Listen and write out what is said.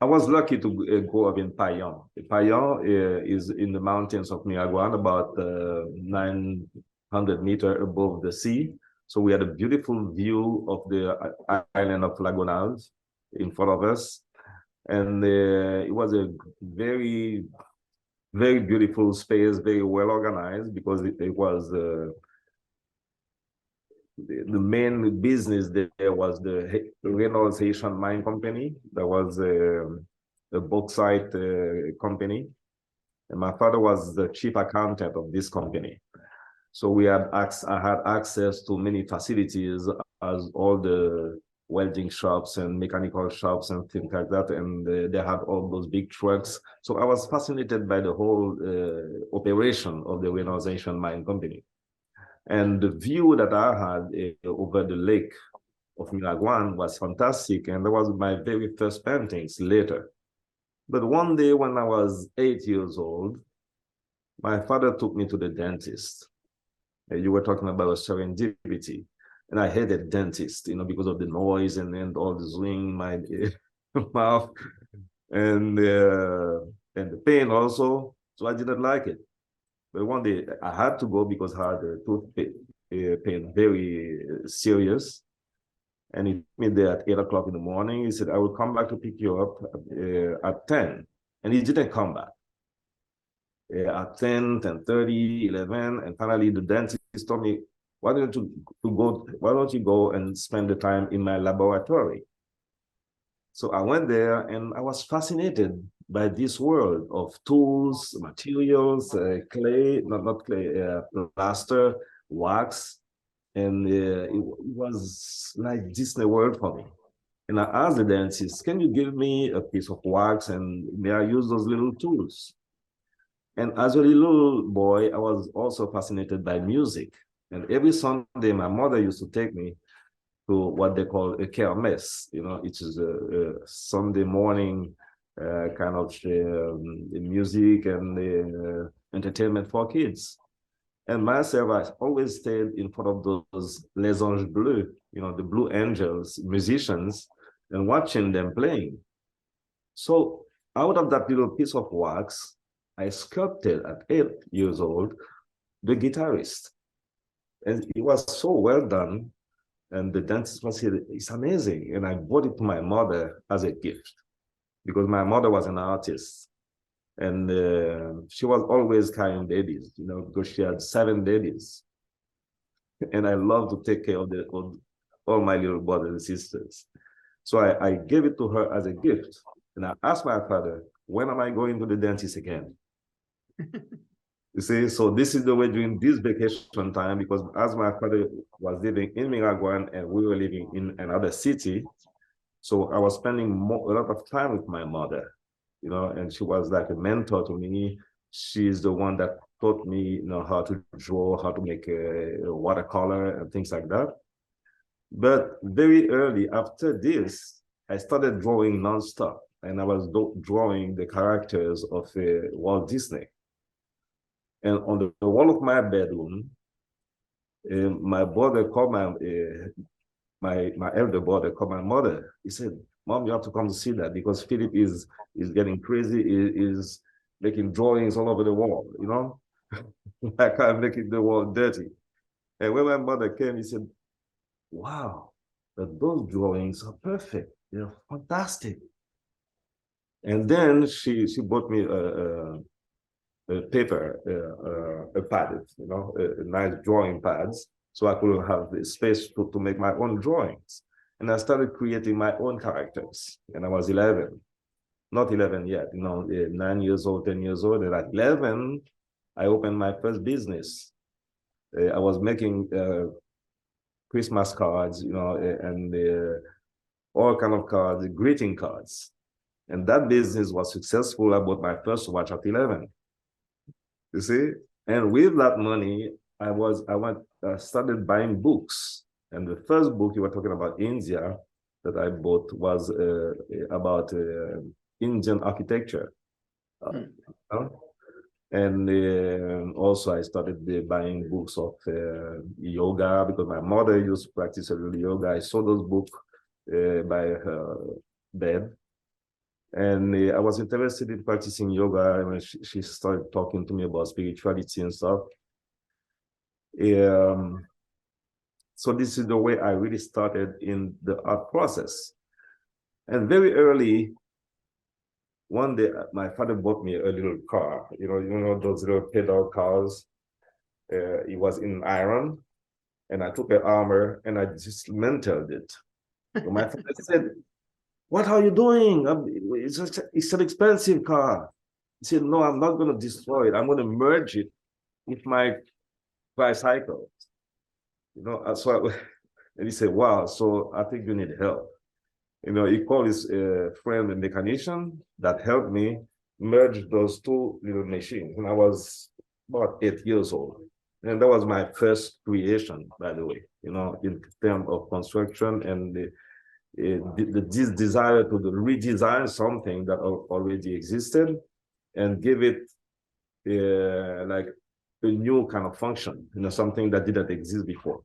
I was lucky to grow up in Payan. Payan is in the mountains of Niagara, about 900 meters above the sea. So we had a beautiful view of the island of Lagunals in front of us. And it was a very, very beautiful space, very well organized, because it was the main business there was the Reynolds Haitian Mine Company. That was a bauxite company. And my father was the chief accountant of this company. So I had access to many facilities, as all the welding shops and mechanical shops and things like that. And they had all those big trucks. So I was fascinated by the whole operation of the Reynolds Haitian Mine Company. And the view that I had over the lake of Milagwan was fantastic. And that was my very first paintings later. But one day when I was 8 years old, my father took me to the dentist. You were talking about serendipity. And I hated dentists, because of the noise and all the zwing in my mouth and the pain also. So I didn't like it. But one day I had to go because I had a tooth pain, very serious. And he took me there at 8 o'clock in the morning. He said, I will come back to pick you up at 10. And he didn't come back. At 10, 10:30, 11, and finally the dentist told me, why don't you go and spend the time in my laboratory? So I went there and I was fascinated by this world of tools, materials, clay, not clay, plaster, wax. And it was like Disney World for me. And I asked the dentist, can you give me a piece of wax and may I use those little tools? And as a little boy, I was also fascinated by music. And every Sunday, my mother used to take me to what they call a kermesse. It is a Sunday morning kind of music and entertainment for kids. And myself, I always stayed in front of those Les Anges Bleus, the Blue Angels, musicians, and watching them playing. So out of that little piece of wax, I sculpted at 8 years old the guitarist. And it was so well done. And the dentist was saying, it's amazing. And I brought it to my mother as a gift because my mother was an artist. And she was always carrying babies, because she had 7 babies. And I love to take care of all my little brothers and sisters. So I gave it to her as a gift. And I asked my father, when am I going to the dentist again? You see, so this is the way during this vacation time, because as my father was living in Miragwan and we were living in another city, so I was spending a lot of time with my mother, and she was like a mentor to me. She's the one that taught me, how to draw, how to make a watercolor and things like that. But very early after this, I started drawing nonstop, and I was drawing the characters of Walt Disney. And on the wall of my bedroom, my brother called my elder brother called my mother. He said, Mom, you have to come to see that because Philip is getting crazy, is making drawings all over the wall, I can't make the wall dirty. And when my mother came, he said, wow, those drawings are perfect. They're fantastic. And then she bought me a paper, a pad, a nice drawing pads, so I could have the space to make my own drawings. And I started creating my own characters. And I was 11, not 11 yet, 9 years old, 10 years old. And at 11, I opened my first business. I was making Christmas cards, and all kind of cards, greeting cards. And that business was successful. I bought my first watch at 11. You see, and with that money, I started buying books. And the first book you were talking about, India, that I bought was about Indian architecture. And also I started buying books of yoga because my mother used to practice a little yoga. I saw those books by her bed. And I was interested in practicing yoga, and she started talking to me about spirituality and stuff. So this is the way I really started in the art process. And very early, one day, my father bought me a little car. You know those little pedal cars. It was in iron, and I took an hammer and I dismantled it. So my father said, "What are you doing? It's an expensive car." He said, "No, I'm not going to destroy it. I'm going to merge it with my bicycle." So and he said, "Wow, so I think you need help." He called his friend, a mechanician, that helped me merge those two little machines. And I was about 8 years old. And that was my first creation, by the way, in terms of construction and this desire to redesign something that already existed and give it like a new kind of function, something that didn't exist before.